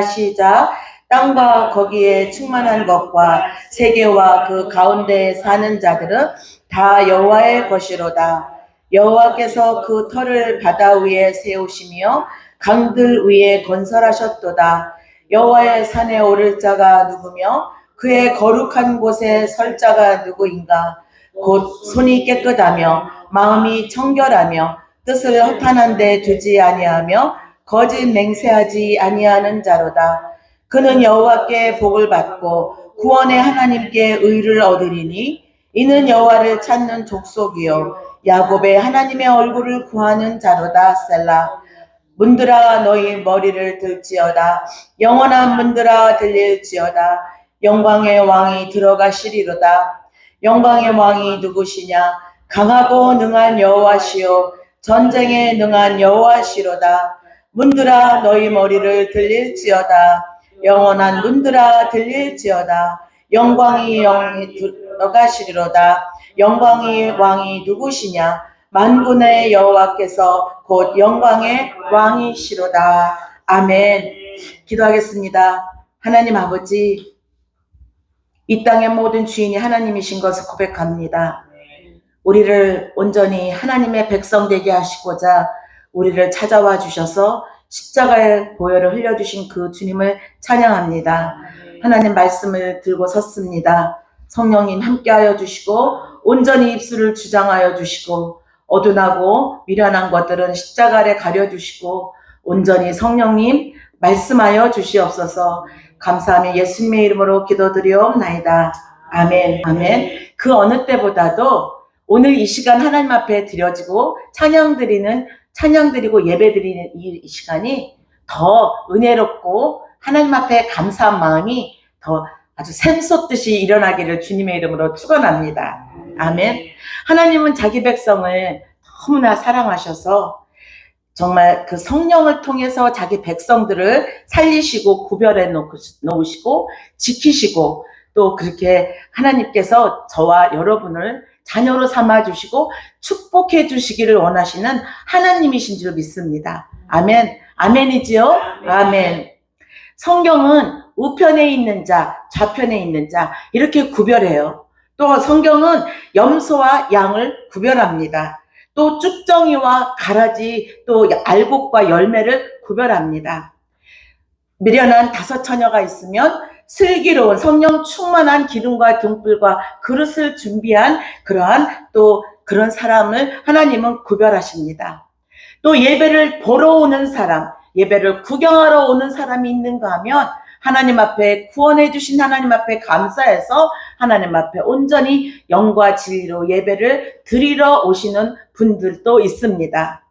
시작. 땅과 거기에 충만한 것과 세계와 그 가운데 사는 자들은 다 여호와의 것이로다. 여호와께서 그 터를 바다 위에 세우시며 강들 위에 건설하셨도다. 여호와의 산에 오를 자가 누구며 그의 거룩한 곳에 설 자가 누구인가? 곧 손이 깨끗하며 마음이 청결하며 뜻을 허탄한 데 두지 아니하며 거짓 맹세하지 아니하는 자로다. 그는 여호와께 복을 받고 구원의 하나님께 의를 얻으리니 이는 여호와를 찾는 족속이요 야곱의 하나님의 얼굴을 구하는 자로다. 셀라. 문들아 너희 머리를 들지어다. 영원한 문들아 들릴지어다. 영광의 왕이 들어가시리로다. 영광의 왕이 누구시냐? 강하고 능한 여호와시요 전쟁에 능한 여호와시로다. 문들아 너희 머리를 들릴지어다. 영원한 문들아 들릴지어다. 영광이 영이 들어가시리로다. 영광의 왕이 누구시냐? 만군의 여호와께서 곧 영광의 왕이시로다. 아멘. 기도하겠습니다. 하나님 아버지, 이 땅의 모든 주인이 하나님이신 것을 고백합니다. 우리를 온전히 하나님의 백성 되게 하시고자 우리를 찾아와 주셔서 십자가의 보혈을 흘려주신 그 주님을 찬양합니다. 하나님 말씀을 들고 섰습니다. 성령님 함께하여 주시고 온전히 입술을 주장하여 주시고 어둔하고 미련한 것들은 십자가 아래 가려주시고 온전히 성령님 말씀하여 주시옵소서. 감사하며 예수님의 이름으로 기도드리옵나이다. 아멘. 아멘. 그 어느 때보다도 오늘 이 시간 하나님 앞에 드려지고 찬양드리고 예배드리는 이 시간이 더 은혜롭고 하나님 앞에 감사한 마음이 더 아주 샘솟듯이 일어나기를 주님의 이름으로 축원합니다. 아멘. 하나님은 자기 백성을 너무나 사랑하셔서 정말 그 성령을 통해서 자기 백성들을 살리시고 구별해 놓으시고 지키시고 또 그렇게 하나님께서 저와 여러분을 자녀로 삼아주시고 축복해 주시기를 원하시는 하나님이신 줄 믿습니다. 아멘. 아멘이지요? 아멘. 성경은 우편에 있는 자, 좌편에 있는 자 이렇게 구별해요. 또 성경은 염소와 양을 구별합니다. 또 쭉정이와 가라지, 또 알곡과 열매를 구별합니다. 미련한 5 처녀가 있으면 슬기로운 성령 충만한 기름과 등불과 그릇을 준비한 그런 사람을 하나님은 구별하십니다. 또 예배를 보러 오는 사람, 예배를 구경하러 오는 사람이 있는가 하면 하나님 앞에 구원해 주신 하나님 앞에 감사해서 하나님 앞에 온전히 영과 진리로 예배를 드리러 오시는 분들도 있습니다.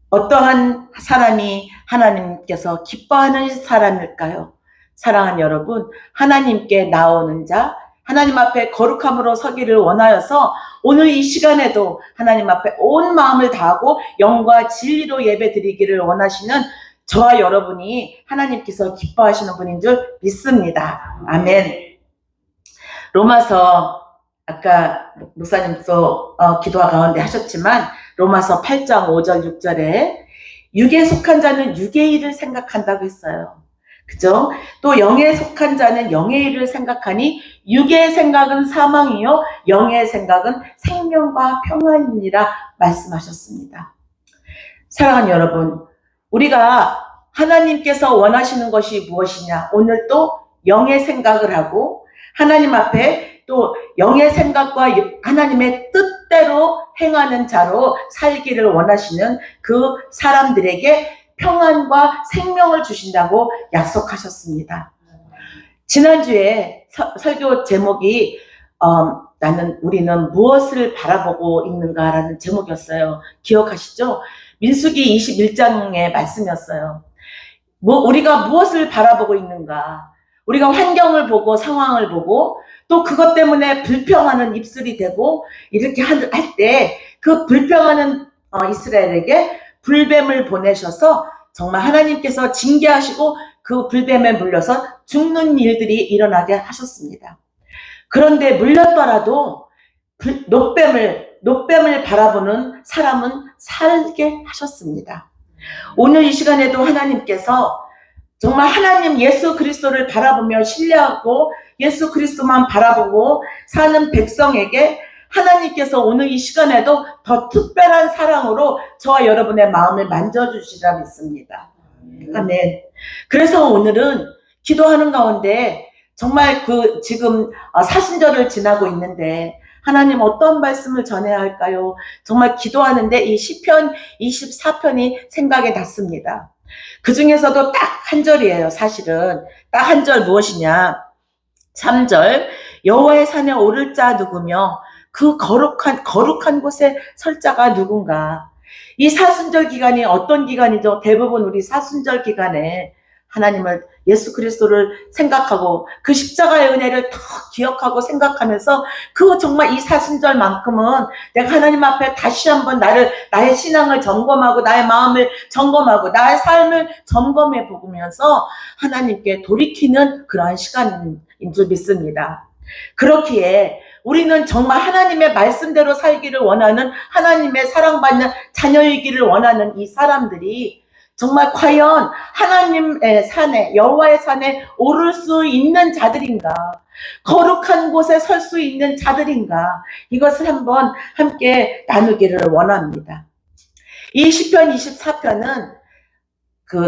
어떠한 사람이 하나님께서 기뻐하는 사람일까요? 사랑하는 여러분, 하나님께 나오는 자, 하나님 앞에 거룩함으로 서기를 원하여서 오늘 이 시간에도 하나님 앞에 온 마음을 다하고 영과 진리로 예배 드리기를 원하시는 저와 여러분이 하나님께서 기뻐하시는 분인 줄 믿습니다. 아멘. 로마서 아까 목사님도 기도와 가운데 하셨지만 로마서 8장 5절 6절에 육에 속한 자는 육의 일을 생각한다고 했어요. 그죠? 또 영에 속한 자는 영의 일을 생각하니 육의 생각은 사망이요 영의 생각은 생명과 평안이니라 말씀하셨습니다. 사랑하는 여러분, 우리가 하나님께서 원하시는 것이 무엇이냐? 오늘 또 영의 생각을 하고 하나님 앞에 또 영의 생각과 하나님의 뜻대로 행하는 자로 살기를 원하시는 그 사람들에게 평안과 생명을 주신다고 약속하셨습니다. 지난주에 설교 제목이 우리는 무엇을 바라보고 있는가라는 제목이었어요. 기억하시죠? 민수기 21장의 말씀이었어요. 우리가 무엇을 바라보고 있는가? 우리가 환경을 보고 상황을 보고 또 그것 때문에 불평하는 입술이 되고 이렇게 할 때 그 불평하는 이스라엘에게 불뱀을 보내셔서 정말 하나님께서 징계하시고 그 불뱀에 물려서 죽는 일들이 일어나게 하셨습니다. 그런데 물렸더라도 노뱀을 바라보는 사람은 살게 하셨습니다. 오늘 이 시간에도 하나님께서 정말 하나님 예수 그리스도를 바라보며 신뢰하고 예수 그리스도만 바라보고 사는 백성에게 하나님께서 오늘 이 시간에도 더 특별한 사랑으로 저와 여러분의 마음을 만져주시라 믿습니다. 아멘. 그래서 오늘은 기도하는 가운데 정말 지금 사순절을 지나고 있는데 하나님 어떤 말씀을 전해야 할까요? 정말 기도하는데 이 시편 24편이 생각이 났습니다. 그 중에서도 딱 한 절이에요. 사실은 딱 한 절 무엇이냐? 3절 여호와의 산에 오를 자 누구며 그 거룩한 곳에 설 자가 누군가. 이 사순절 기간이 어떤 기간이죠? 대부분 우리 사순절 기간에 하나님을 예수 그리스도를 생각하고 그 십자가의 은혜를 더 기억하고 생각하면서 정말 이 사순절만큼은 내가 하나님 앞에 다시 한번 나의 신앙을 점검하고 나의 마음을 점검하고 나의 삶을 점검해 보면서 하나님께 돌이키는 그러한 시간인 줄 믿습니다. 그렇기에 우리는 정말 하나님의 말씀대로 살기를 원하는 하나님의 사랑받는 자녀이기를 원하는 이 사람들이 정말 과연 하나님의 산에 여호와의 산에 오를 수 있는 자들인가, 거룩한 곳에 설 수 있는 자들인가, 이것을 한번 함께 나누기를 원합니다. 이 시편 24편은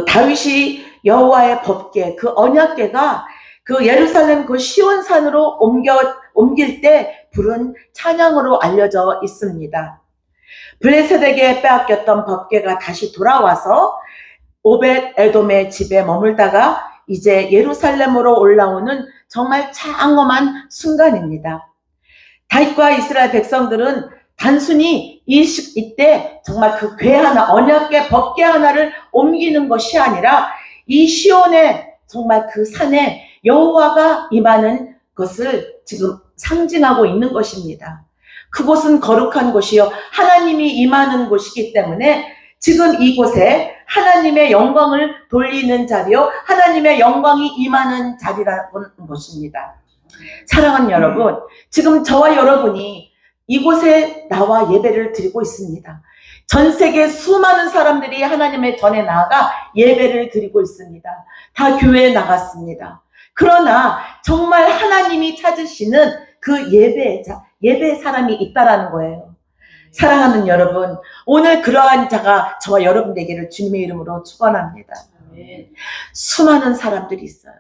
다윗이 여호와의 법궤, 언약궤가 예루살렘 시온산으로 옮길 때 부른 찬양으로 알려져 있습니다. 블레셋에게 빼앗겼던 법궤가 다시 돌아와서 오벳 에돔의 집에 머물다가 이제 예루살렘으로 올라오는 정말 장엄한 순간입니다. 다윗과 이스라엘 백성들은 단순히 이때 정말 궤 하나, 언약궤 법궤 하나를 옮기는 것이 아니라 이 시온의 정말 산에 여호와가 임하는 것을 지금 상징하고 있는 것입니다. 그곳은 거룩한 곳이요 하나님이 임하는 곳이기 때문에 지금 이곳에 하나님의 영광을 돌리는 자리요 하나님의 영광이 임하는 자리라는 것입니다. 사랑하는 여러분, 지금 저와 여러분이 이곳에 나와 예배를 드리고 있습니다. 전 세계 수많은 사람들이 하나님의 전에 나아가 예배를 드리고 있습니다. 다 교회에 나갔습니다. 그러나 정말 하나님이 찾으시는 예배 사람이 있다라는 거예요. 사랑하는 여러분, 오늘 그러한 자가 저와 여러분 되기를 주님의 이름으로 축원합니다. 수많은 사람들이 있어요.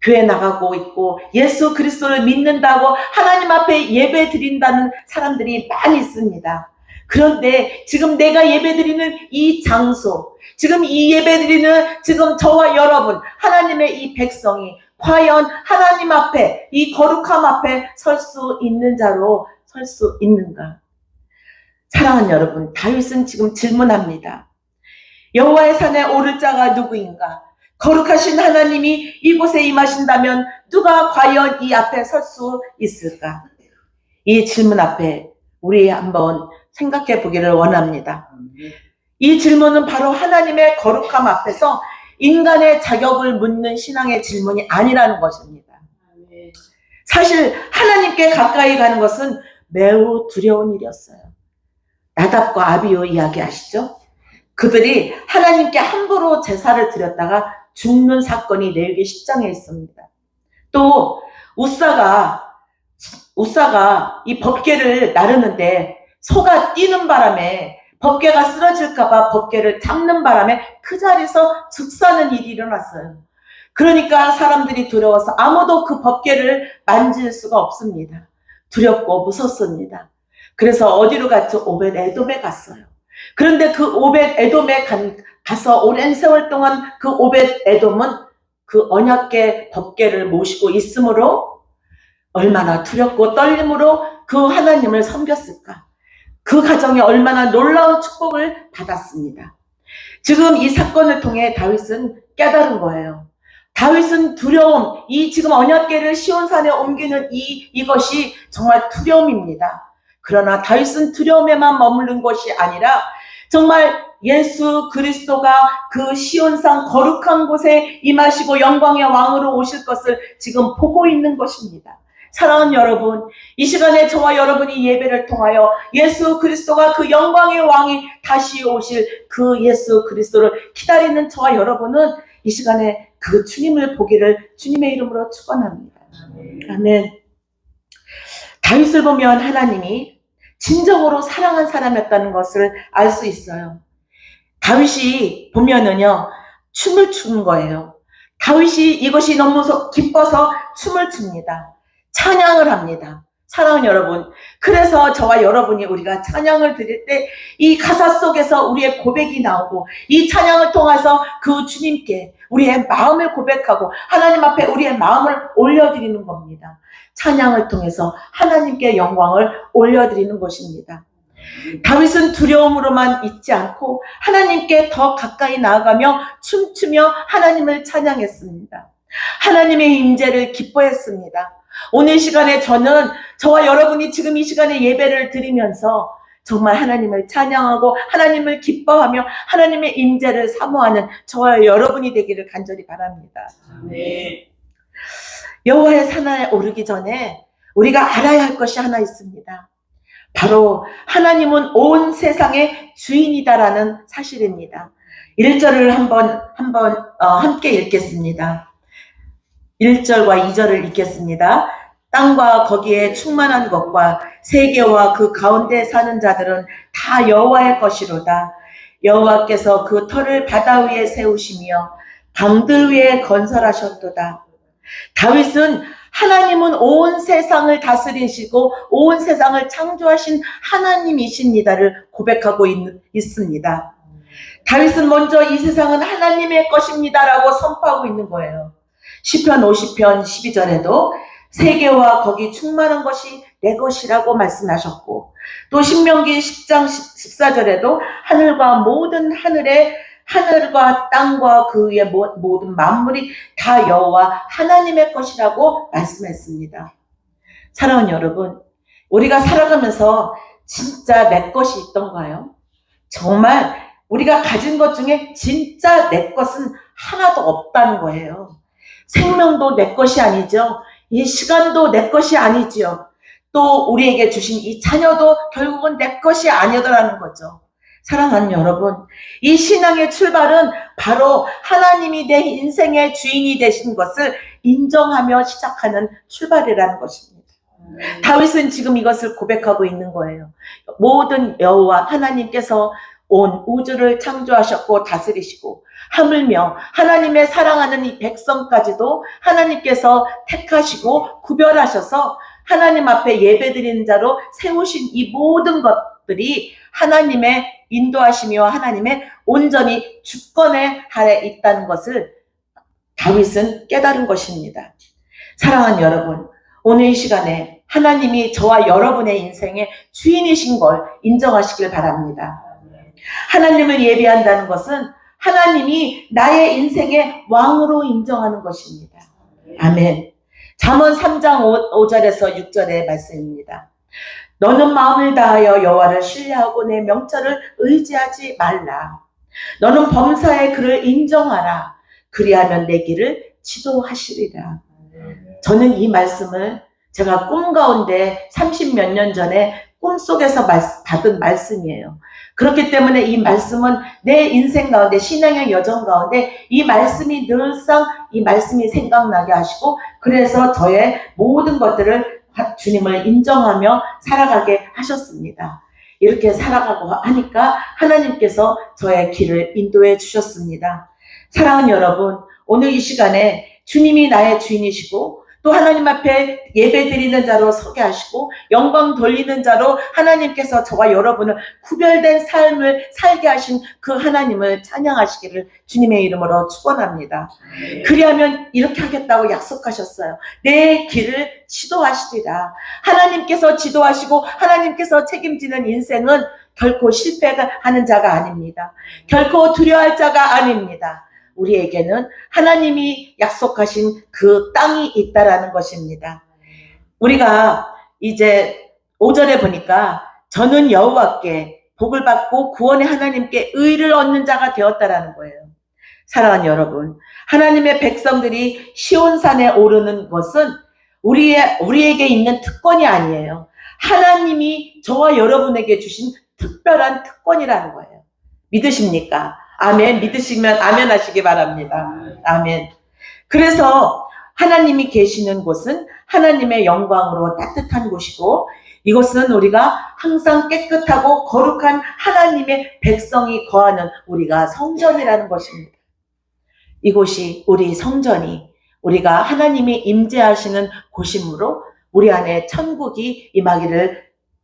교회 나가고 있고 예수 그리스도를 믿는다고 하나님 앞에 예배 드린다는 사람들이 많이 있습니다. 그런데 지금 내가 예배 드리는 이 장소, 지금 이 예배 드리는 지금 저와 여러분, 하나님의 이 백성이 과연 하나님 앞에 이 거룩함 앞에 설 수 있는 자로 설 수 있는가? 사랑하는 여러분, 다윗은 지금 질문합니다. 여호와의 산에 오를 자가 누구인가? 거룩하신 하나님이 이곳에 임하신다면 누가 과연 이 앞에 설 수 있을까? 이 질문 앞에 우리 한번 생각해 보기를 원합니다. 이 질문은 바로 하나님의 거룩함 앞에서 인간의 자격을 묻는 신앙의 질문이 아니라는 것입니다. 사실 하나님께 가까이 가는 것은 매우 두려운 일이었어요. 나답과 아비후 이야기 아시죠? 그들이 하나님께 함부로 제사를 드렸다가 죽는 사건이 레위기 10장에 있습니다. 또 우사가 이 법궤를 나르는데 소가 뛰는 바람에 법궤가 쓰러질까봐 법궤를 잡는 바람에 그 자리에서 죽사는 일이 일어났어요. 그러니까 사람들이 두려워서 아무도 그 법궤를 만질 수가 없습니다. 두렵고 무섭습니다. 그래서 어디로 갔죠? 오벳 에돔에 갔어요. 그런데 그 오벳 에돔에 가서 오랜 세월 동안 그 오벳 에돔은 그 언약궤 법궤를 모시고 있으므로 얼마나 두렵고 떨림으로 그 하나님을 섬겼을까? 그 가정에 얼마나 놀라운 축복을 받았습니다. 지금 이 사건을 통해 다윗은 깨달은 거예요. 다윗은 두려움, 지금 언약궤를 시온산에 옮기는 이것이 정말 두려움입니다. 그러나 다윗은 두려움에만 머무른 것이 아니라 정말 예수 그리스도가 그 시온산 거룩한 곳에 임하시고 영광의 왕으로 오실 것을 지금 보고 있는 것입니다. 사랑하는 여러분, 이 시간에 저와 여러분이 예배를 통하여 예수 그리스도가 그 영광의 왕이 다시 오실 그 예수 그리스도를 기다리는 저와 여러분은 이 시간에 그 주님을 보기를 주님의 이름으로 축원합니다. 아멘. 다윗을 보면 하나님이 진정으로 사랑한 사람이었다는 것을 알 수 있어요. 다윗이 보면은요, 춤을 추는 거예요. 다윗이 이것이 너무 기뻐서 춤을 춥니다. 찬양을 합니다. 사랑하는 여러분, 그래서 저와 여러분이 우리가 찬양을 드릴 때 이 가사 속에서 우리의 고백이 나오고 이 찬양을 통해서 그 주님께 우리의 마음을 고백하고 하나님 앞에 우리의 마음을 올려드리는 겁니다. 찬양을 통해서 하나님께 영광을 올려드리는 것입니다. 다윗은 두려움으로만 있지 않고 하나님께 더 가까이 나아가며 춤추며 하나님을 찬양했습니다. 하나님의 임재를 기뻐했습니다. 오늘 시간에 저와 여러분이 지금 이 시간에 예배를 드리면서 정말 하나님을 찬양하고 하나님을 기뻐하며 하나님의 임재를 사모하는 저와 여러분이 되기를 간절히 바랍니다. 네. 여호와의 산에 오르기 전에 우리가 알아야 할 것이 하나 있습니다. 바로 하나님은 온 세상의 주인이다라는 사실입니다. 1절을 한번 함께 읽겠습니다. 1절과 2절을 읽겠습니다. 땅과 거기에 충만한 것과 세계와 그 가운데 사는 자들은 다 여호와의 것이로다. 여호와께서 그 터를 바다 위에 세우시며 강들 위에 건설하셨도다. 다윗은 하나님은 온 세상을 다스리시고 온 세상을 창조하신 하나님이십니다를 고백하고 있습니다. 다윗은 먼저 이 세상은 하나님의 것입니다라고 선포하고 있는 거예요. 시편 50편 12절에도 세계와 거기 충만한 것이 내 것이라고 말씀하셨고, 또 신명기 10장 14절에도 하늘과 모든 하늘과 땅과 그 위에 모든 만물이 다 여호와 하나님의 것이라고 말씀했습니다. 사랑하는 여러분, 우리가 살아가면서 진짜 내 것이 있던가요? 정말 우리가 가진 것 중에 진짜 내 것은 하나도 없다는 거예요. 생명도 내 것이 아니죠. 이 시간도 내 것이 아니지요. 또 우리에게 주신 이 자녀도 결국은 내 것이 아니더라는 거죠. 사랑하는 여러분, 이 신앙의 출발은 바로 하나님이 내 인생의 주인이 되신 것을 인정하며 시작하는 출발이라는 것입니다. 다윗은 지금 이것을 고백하고 있는 거예요. 모든 여호와 하나님께서 온 우주를 창조하셨고 다스리시고, 하물며 하나님의 사랑하는 이 백성까지도 하나님께서 택하시고 구별하셔서 하나님 앞에 예배드리는 자로 세우신 이 모든 것들이 하나님의 인도하시며 하나님의 온전히 주권의 아래 있다는 것을 다윗은 깨달은 것입니다. 사랑하는 여러분, 오늘 이 시간에 하나님이 저와 여러분의 인생의 주인이신 걸 인정하시길 바랍니다. 하나님을 예배한다는 것은 하나님이 나의 인생의 왕으로 인정하는 것입니다. 아멘. 잠언 3장 5절에서 6절의 말씀입니다. 너는 마음을 다하여 여호와를 신뢰하고 내 명철을 의지하지 말라. 너는 범사의 그를 인정하라. 그리하면 내 길을 지도하시리라. 저는 이 말씀을 제가 꿈 가운데 30몇 년 전에 꿈속에서 받은 말씀이에요. 그렇기 때문에 이 말씀은 내 인생 가운데, 신앙의 여정 가운데 이 말씀이 늘상 이 말씀이 생각나게 하시고, 그래서 저의 모든 것들을 주님을 인정하며 살아가게 하셨습니다. 이렇게 살아가고 하니까 하나님께서 저의 길을 인도해 주셨습니다. 사랑하는 여러분, 오늘 이 시간에 주님이 나의 주인이시고 또 하나님 앞에 예배 드리는 자로 서게 하시고 영광 돌리는 자로 하나님께서 저와 여러분을 구별된 삶을 살게 하신 그 하나님을 찬양하시기를 주님의 이름으로 축원합니다. 그리하면 이렇게 하겠다고 약속하셨어요. 내 길을 지도하시리라. 하나님께서 지도하시고 하나님께서 책임지는 인생은 결코 실패하는 자가 아닙니다. 결코 두려워할 자가 아닙니다. 우리에게는 하나님이 약속하신 그 땅이 있다라는 것입니다. 우리가 이제 5절에 보니까 저는 여호와께 복을 받고 구원의 하나님께 의를 얻는 자가 되었다라는 거예요. 사랑하는 여러분, 하나님의 백성들이 시온산에 오르는 것은 우리에게 있는 특권이 아니에요. 하나님이 저와 여러분에게 주신 특별한 특권이라는 거예요. 믿으십니까? 아멘. 믿으시면 아멘 하시기 바랍니다. 아멘. 그래서 하나님이 계시는 곳은 하나님의 영광으로 따뜻한 곳이고, 이곳은 우리가 항상 깨끗하고 거룩한 하나님의 백성이 거하는 우리가 성전이라는 것입니다. 이곳이 우리 성전이 우리가 하나님이 임재하시는 곳이므로 우리 안에 천국이 임하기를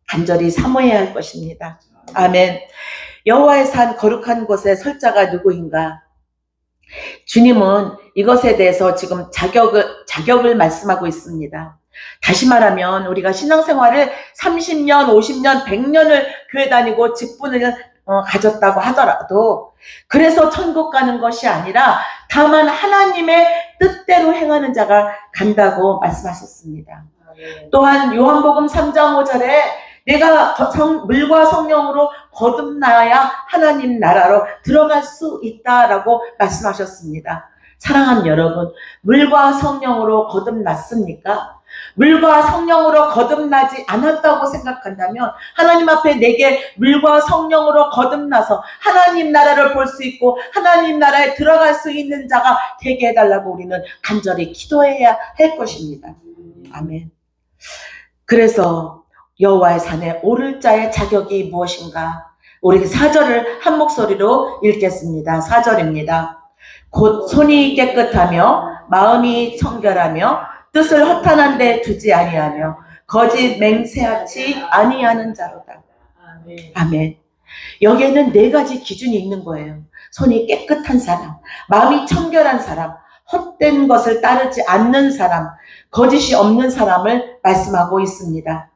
간절히 사모해야 할 것입니다. 아멘. 여호와의 산 거룩한 곳에 설 자가 누구인가? 주님은 이것에 대해서 지금 자격을 말씀하고 있습니다. 다시 말하면 우리가 신앙생활을 30년, 50년, 100년을 교회 다니고 직분을 가졌다고 하더라도 그래서 천국 가는 것이 아니라 다만 하나님의 뜻대로 행하는 자가 간다고 말씀하셨습니다. 또한 요한복음 3장 5절에 내가 물과 성령으로 거듭나야 하나님 나라로 들어갈 수 있다라고 말씀하셨습니다. 사랑하는 여러분, 물과 성령으로 거듭났습니까? 물과 성령으로 거듭나지 않았다고 생각한다면 하나님 앞에 내게 물과 성령으로 거듭나서 하나님 나라를 볼 수 있고 하나님 나라에 들어갈 수 있는 자가 되게 해달라고 우리는 간절히 기도해야 할 것입니다. 아멘. 그래서 여호와의 산에 오를 자의 자격이 무엇인가? 우리 4절을 한 목소리로 읽겠습니다. 4절입니다. 곧 손이 깨끗하며 마음이 청결하며 뜻을 허탄한 데 두지 아니하며 거짓 맹세하지 아니하는 자로다. 아멘. 여기에는 4가지 기준이 있는 거예요. 손이 깨끗한 사람, 마음이 청결한 사람, 헛된 것을 따르지 않는 사람, 거짓이 없는 사람을 말씀하고 있습니다.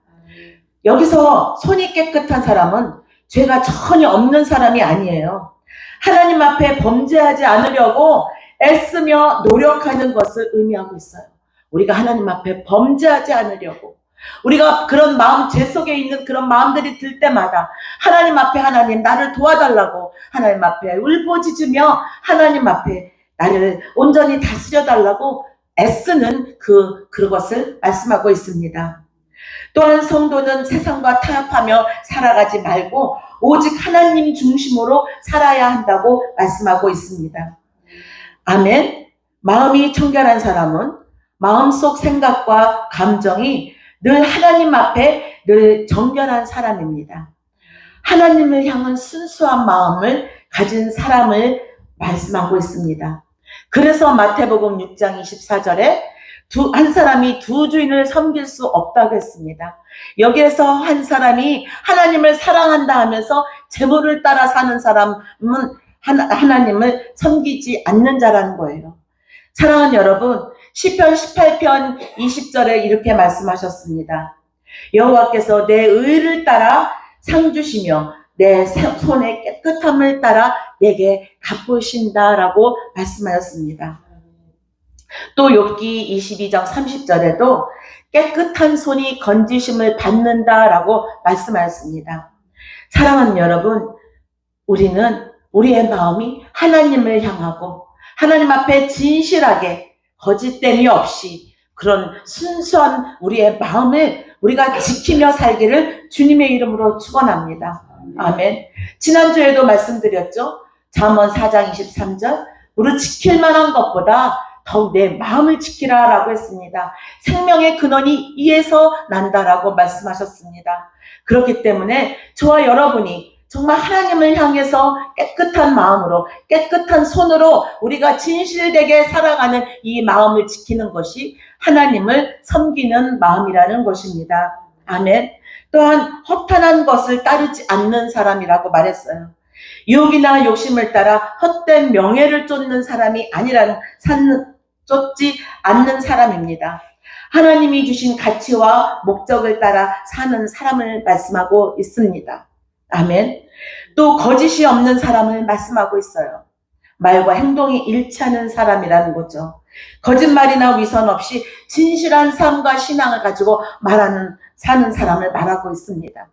여기서 손이 깨끗한 사람은 죄가 전혀 없는 사람이 아니에요. 하나님 앞에 범죄하지 않으려고 애쓰며 노력하는 것을 의미하고 있어요. 우리가 하나님 앞에 범죄하지 않으려고, 우리가 그런 마음, 죄 속에 있는 그런 마음들이 들 때마다 하나님 앞에 하나님 나를 도와달라고 하나님 앞에 울부짖으며 하나님 앞에 나를 온전히 다스려 달라고 애쓰는 그것을 말씀하고 있습니다. 또한 성도는 세상과 타협하며 살아가지 말고 오직 하나님 중심으로 살아야 한다고 말씀하고 있습니다. 아멘. 마음이 청결한 사람은 마음속 생각과 감정이 늘 하나님 앞에 늘 정결한 사람입니다. 하나님을 향한 순수한 마음을 가진 사람을 말씀하고 있습니다. 그래서 마태복음 6장 24절에 한 사람이 두 주인을 섬길 수 없다고 했습니다. 여기에서 한 사람이 하나님을 사랑한다 하면서 재물을 따라 사는 사람은 하나님을 섬기지 않는 자라는 거예요. 사랑하는 여러분, 시편 18편 20절에 이렇게 말씀하셨습니다. 여호와께서 내 의를 따라 상 주시며 내 손의 깨끗함을 따라 내게 갚으신다라고 말씀하였습니다. 또 욥기 22장 30절에도 깨끗한 손이 건지심을 받는다라고 말씀하였습니다. 사랑하는 여러분, 우리는 우리의 마음이 하나님을 향하고 하나님 앞에 진실하게 거짓됨이 없이 그런 순수한 우리의 마음을 우리가 지키며 살기를 주님의 이름으로 축원합니다. 아멘. 지난주에도 말씀드렸죠. 잠언 4장 23절, 우리 지킬 만한 것보다 더욱 내 마음을 지키라라고 했습니다. 생명의 근원이 이에서 난다라고 말씀하셨습니다. 그렇기 때문에 저와 여러분이 정말 하나님을 향해서 깨끗한 마음으로, 깨끗한 손으로 우리가 진실되게 살아가는 이 마음을 지키는 것이 하나님을 섬기는 마음이라는 것입니다. 아멘. 또한 허탄한 것을 따르지 않는 사람이라고 말했어요. 유혹이나 욕심을 따라 헛된 명예를 쫓는 사람이 아니라는 쫓지 않는 사람입니다. 하나님이 주신 가치와 목적을 따라 사는 사람을 말씀하고 있습니다. 아멘. 또 거짓이 없는 사람을 말씀하고 있어요. 말과 행동이 일치하는 사람이라는 거죠. 거짓말이나 위선 없이 진실한 삶과 신앙을 가지고 사는 사람을 말하고 있습니다.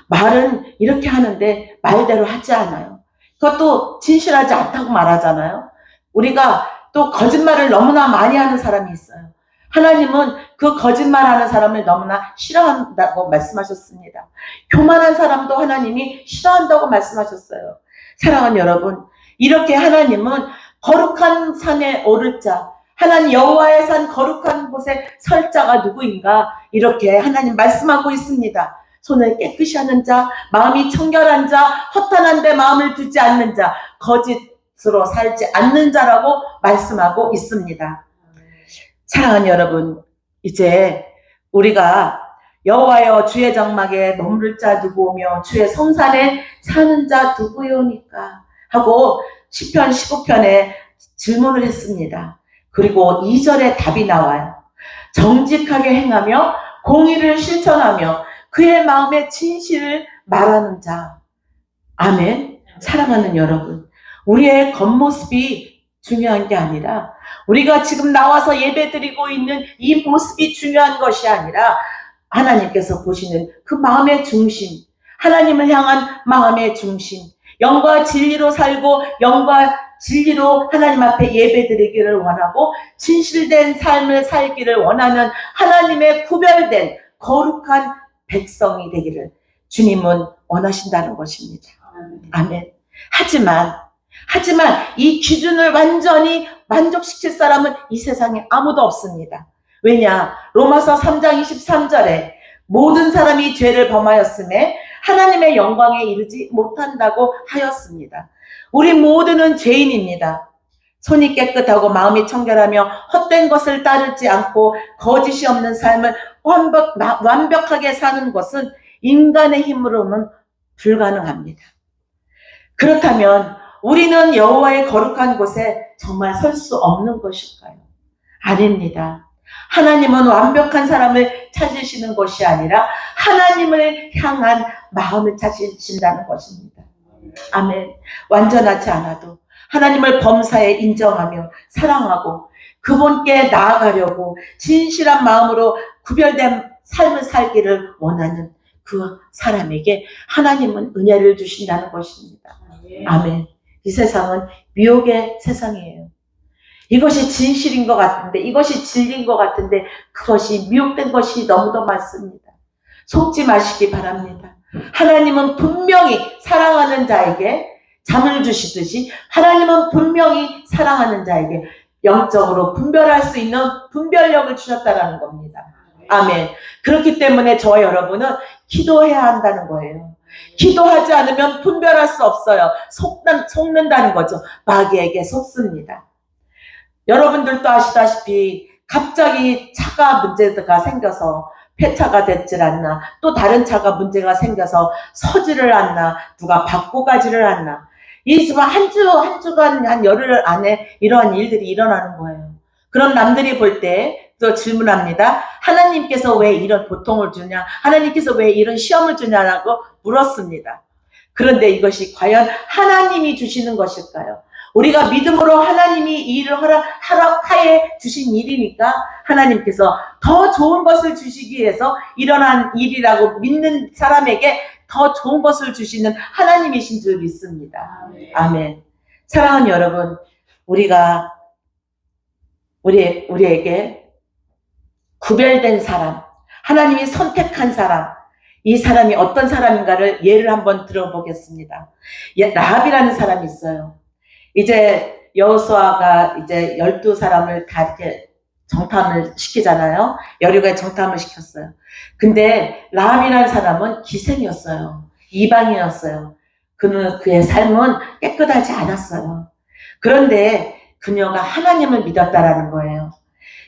말은 이렇게 하는데 말대로 하지 않아요. 그것도 진실하지 않다고 말하잖아요. 우리가 또 거짓말을 너무나 많이 하는 사람이 있어요. 하나님은 그 거짓말하는 사람을 너무나 싫어한다고 말씀하셨습니다. 교만한 사람도 하나님이 싫어한다고 말씀하셨어요. 사랑하는 여러분, 이렇게 하나님은 거룩한 산에 오를 자, 하나님 여호와의 산 거룩한 곳에 설 자가 누구인가? 이렇게 하나님 말씀하고 있습니다. 손을 깨끗이 하는 자, 마음이 청결한 자, 허탄한 데 마음을 두지 않는 자, 거짓으로 살지 않는 자라고 말씀하고 있습니다. 사랑하는 여러분, 이제 우리가 여호와여 주의 장막에 머무를 자 누구오며 주의 성산에 사는 자 누구요니까 하고 시편 19편에 질문을 했습니다. 그리고 2절에 답이 나와요. 정직하게 행하며 공의를 실천하며 그의 마음에 진실을 말하는 자. 아멘. 사랑하는 여러분, 우리의 겉모습이 중요한 게 아니라 우리가 지금 나와서 예배드리고 있는 이 모습이 중요한 것이 아니라 하나님께서 보시는 그 마음의 중심, 하나님을 향한 마음의 중심, 영과 진리로 살고 영과 진리로 하나님 앞에 예배드리기를 원하고 진실된 삶을 살기를 원하는 하나님의 구별된 거룩한 백성이 되기를 주님은 원하신다는 것입니다. 아멘. 하지만 이 기준을 완전히 만족시킬 사람은 이 세상에 아무도 없습니다. 왜냐? 로마서 3장 23절에 모든 사람이 죄를 범하였음에 하나님의 영광에 이르지 못한다고 하였습니다. 우리 모두는 죄인입니다. 손이 깨끗하고 마음이 청결하며 헛된 것을 따르지 않고 거짓이 없는 삶을 완벽하게 사는 것은 인간의 힘으로는 불가능합니다. 그렇다면 우리는 여호와의 거룩한 곳에 정말 설 수 없는 것일까요? 아닙니다. 하나님은 완벽한 사람을 찾으시는 것이 아니라 하나님을 향한 마음을 찾으신다는 것입니다. 아멘. 완전하지 않아도 하나님을 범사에 인정하며 사랑하고 그분께 나아가려고 진실한 마음으로 구별된 삶을 살기를 원하는 그 사람에게 하나님은 은혜를 주신다는 것입니다. 아멘. 이 세상은 미혹의 세상이에요. 이것이 진실인 것 같은데, 이것이 진리인 것 같은데 그것이 미혹된 것이 너무도 많습니다. 속지 마시기 바랍니다. 하나님은 분명히 사랑하는 자에게 잠을 주시듯이 하나님은 분명히 사랑하는 자에게 영적으로 분별할 수 있는 분별력을 주셨다는 겁니다. 아멘. 그렇기 때문에 저와 여러분은 기도해야 한다는 거예요. 기도하지 않으면 분별할 수 없어요. 속는다는 거죠. 마귀에게 속습니다. 여러분들도 아시다시피 갑자기 차가 문제가 생겨서 폐차가 됐질 않나, 또 다른 차가 문제가 생겨서 서지를 않나, 누가 받고 가지를 않나, 이 한 주간, 한 열흘 안에 이러한 일들이 일어나는 거예요. 그럼 남들이 볼 때 또 질문합니다. 하나님께서 왜 이런 고통을 주냐? 하나님께서 왜 이런 시험을 주냐라고 물었습니다. 그런데 이것이 과연 하나님이 주시는 것일까요? 우리가 믿음으로 하나님이 이 일을 허락하여 주신 일이니까 하나님께서 더 좋은 것을 주시기 위해서 일어난 일이라고 믿는 사람에게 더 좋은 것을 주시는 하나님이신 줄 믿습니다. 아멘. 사랑하는 여러분, 우리에게 구별된 사람, 하나님이 선택한 사람, 이 사람이 어떤 사람인가를 예를 한번 들어보겠습니다. 라합이라는 사람이 있어요. 이제 여호수아가 이제 12사람을 다 이렇게 정탐을 시키잖아요. 여리고에 정탐을 시켰어요. 근데 라합이라는 사람은 기생이었어요. 이방인이었어요. 그의 삶은 깨끗하지 않았어요. 그런데 그녀가 하나님을 믿었다라는 거예요.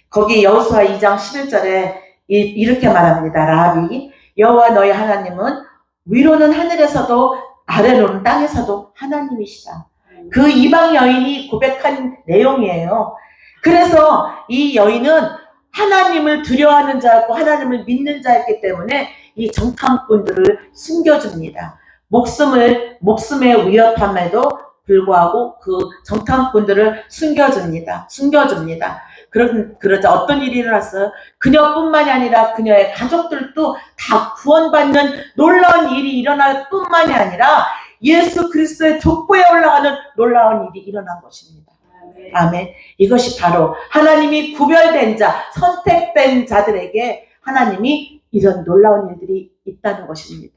거기 여호수아 2장 11절에 이렇게 말합니다. 라합이 여호와 너희 하나님은 위로는 하늘에서도 아래로는 땅에서도 하나님이시다. 그 이방 여인이 고백한 내용이에요. 그래서 이 여인은 하나님을 두려워하는 자였고 하나님을 믿는 자였기 때문에 이 정탐꾼들을 숨겨줍니다. 목숨의 위협함에도 불구하고 그 정탐꾼들을 숨겨줍니다. 그러자 어떤 일이 일어났어요? 그녀뿐만이 아니라 그녀의 가족들도 다 구원받는 놀라운 일이 일어날 뿐만이 아니라 예수 그리스도의 족보에 올라가는 놀라운 일이 일어난 것입니다. 아멘. 이것이 바로 하나님이 구별된 자, 선택된 자들에게 하나님이 이런 놀라운 일들이 있다는 것입니다.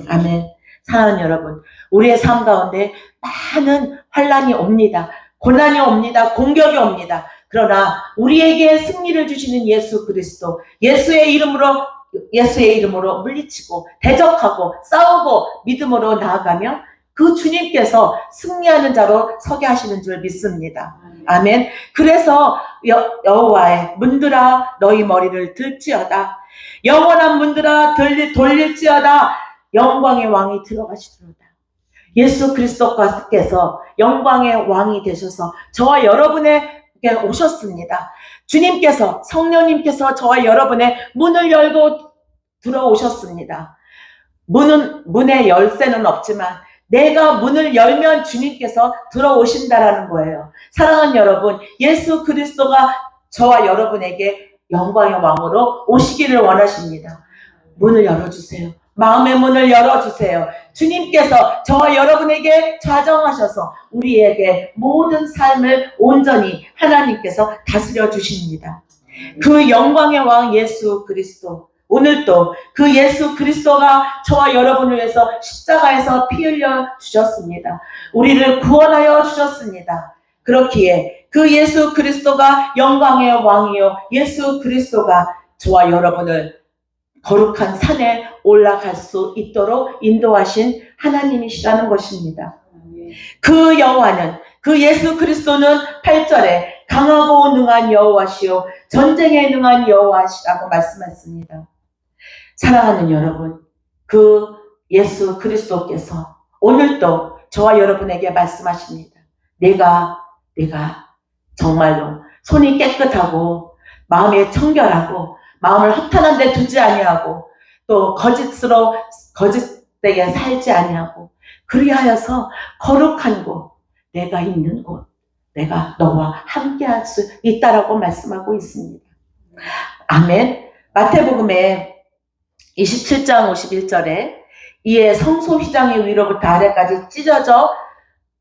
아멘. 사랑하는 여러분, 우리의 삶 가운데 많은 환난이 옵니다. 고난이 옵니다. 공격이 옵니다. 그러나 우리에게 승리를 주시는 예수 그리스도, 예수의 이름으로 물리치고 대적하고 싸우고 믿음으로 나아가며 그 주님께서 승리하는 자로 서게 하시는 줄 믿습니다. 아멘. 그래서 여호와의 문들아 너희 머리를 들지어다. 영원한 문들아 돌릴지어다. 영광의 왕이 들어가시리로다. 예수 그리스도께서 영광의 왕이 되셔서 저와 여러분에게 오셨습니다. 주님께서, 성령님께서 저와 여러분의 문을 열고 들어오셨습니다. 문에 열쇠는 없지만 내가 문을 열면 주님께서 들어오신다라는 거예요. 사랑하는 여러분, 예수 그리스도가 저와 여러분에게 영광의 왕으로 오시기를 원하십니다. 문을 열어주세요. 마음의 문을 열어주세요. 주님께서 저와 여러분에게 좌정하셔서 우리에게 모든 삶을 온전히 하나님께서 다스려 주십니다. 그 영광의 왕 예수 그리스도, 오늘도 그 예수 그리스도가 저와 여러분을 위해서 십자가에서 피 흘려 주셨습니다. 우리를 구원하여 주셨습니다. 그렇기에 그 예수 그리스도가 영광의 왕이요, 예수 그리스도가 저와 여러분을 거룩한 산에 올라갈 수 있도록 인도하신 하나님이시라는 것입니다. 그 여호와는, 그 예수 그리스도는 8절에 강하고 능한 여호와시요 전쟁에 능한 여호와시라고 말씀했습니다. 사랑하는 여러분, 그 예수 그리스도께서 오늘도 저와 여러분에게 말씀하십니다. 내가 정말로 손이 깨끗하고 마음이 청결하고 마음을 허탄한 데 두지 아니하고 또 거짓되게 살지 아니하고 그리하여서 거룩한 곳, 내가 있는 곳, 내가 너와 함께할 수 있다라고 말씀하고 있습니다. 아멘. 마태복음에 27장 51절에 이에 성소 휘장이 위로부터 아래까지 찢어져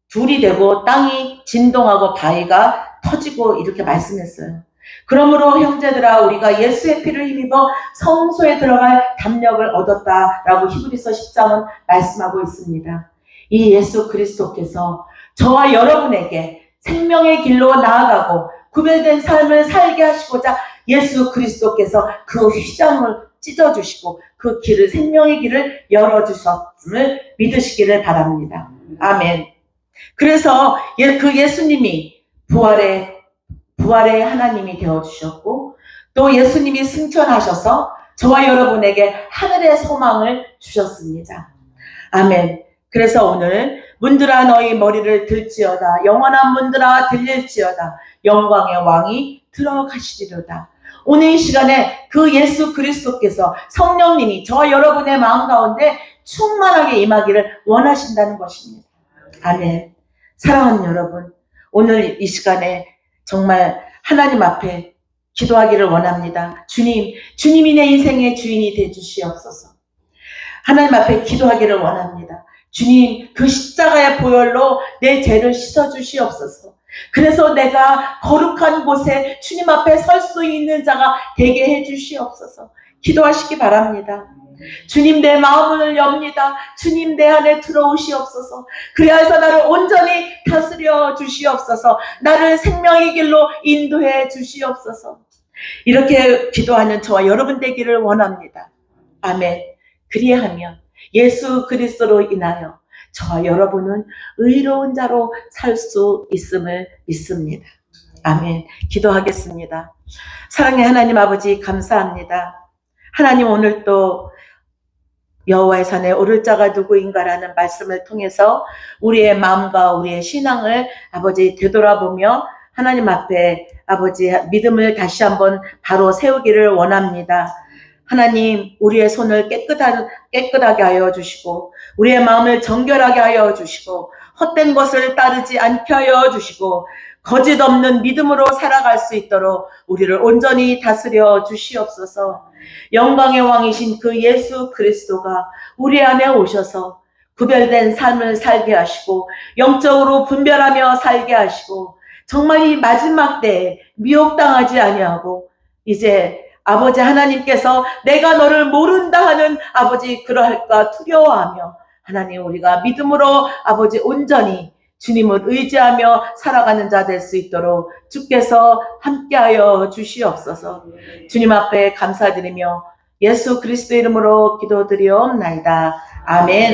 둘이 되고 땅이 진동하고 바위가 터지고 이렇게 말씀했어요. 그러므로 형제들아 우리가 예수의 피를 힘입어 성소에 들어갈 담력을 얻었다라고 히브리서 10장은 말씀하고 있습니다. 이 예수 그리스도께서 저와 여러분에게 생명의 길로 나아가고 구별된 삶을 살게 하시고자 예수 그리스도께서 그 휘장을 찢어주시고 그 길을, 생명의 길을 열어주셨음을 믿으시기를 바랍니다. 아멘. 그래서 그 예수님이 부활의 하나님이 되어주셨고 또 예수님이 승천하셔서 저와 여러분에게 하늘의 소망을 주셨습니다. 아멘. 그래서 오늘 문들아 너희 머리를 들지어다. 영원한 문들아 들릴지어다. 영광의 왕이 들어가시리로다. 오늘 이 시간에 그 예수 그리스도께서, 성령님이 저와 여러분의 마음 가운데 충만하게 임하기를 원하신다는 것입니다. 아멘. 사랑하는 여러분, 오늘 이 시간에 정말 하나님 앞에 기도하기를 원합니다. 주님이 내 인생의 주인이 되주시옵소서. 하나님 앞에 기도하기를 원합니다. 주님, 그 십자가의 보혈로 내 죄를 씻어주시옵소서. 그래서 내가 거룩한 곳에 주님 앞에 설 수 있는 자가 되게 해주시옵소서. 기도하시기 바랍니다. 주님, 내 마음을 엽니다. 주님, 내 안에 들어오시옵소서. 그리하여서 나를 온전히 다스려 주시옵소서. 나를 생명의 길로 인도해 주시옵소서. 이렇게 기도하는 저와 여러분 되기를 원합니다. 아멘. 그리하면 예수 그리스도로 인하여 저와 여러분은 의로운 자로 살 수 있음을 믿습니다. 아멘. 기도하겠습니다. 사랑의 하나님 아버지, 감사합니다. 하나님, 오늘 또 여호와의 산에 오를 자가 누구인가라는 말씀을 통해서 우리의 마음과 우리의 신앙을 아버지 되돌아보며 하나님 앞에 아버지 믿음을 다시 한번 바로 세우기를 원합니다. 하나님, 우리의 손을 깨끗하게 하여 주시고 우리의 마음을 정결하게 하여 주시고 헛된 것을 따르지 않게 하여 주시고 거짓 없는 믿음으로 살아갈 수 있도록 우리를 온전히 다스려 주시옵소서. 영광의 왕이신 그 예수 그리스도가 우리 안에 오셔서 구별된 삶을 살게 하시고 영적으로 분별하며 살게 하시고 정말 이 마지막 때에 미혹당하지 아니하고 이제 아버지 하나님께서 내가 너를 모른다 하는 아버지 그러할까 두려워하며 하나님, 우리가 믿음으로 아버지 온전히 주님을 의지하며 살아가는 자 될 수 있도록 주께서 함께하여 주시옵소서. 주님 앞에 감사드리며 예수 그리스도 이름으로 기도드리옵나이다. 아멘.